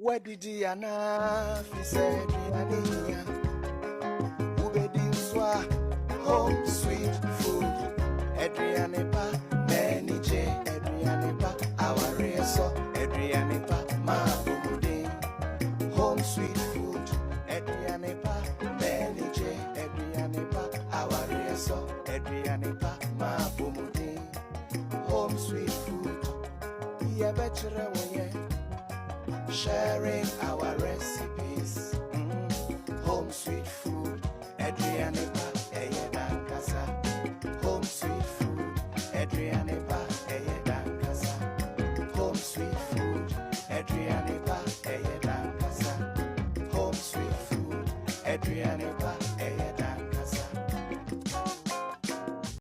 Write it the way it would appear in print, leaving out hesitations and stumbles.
Where did Diana fi said Diana Ubedi Swa home sweet food Adrianepa Menije Adrianepa our so Adrianepa ma bumude home sweet food Adrianepa Menije Adrianepa our so Adrianepa ma bumude home sweet food Yeah betre sharing our recipes. Home sweet food, Adrianepa, Eyedankasa. Home sweet food, Adrianepa.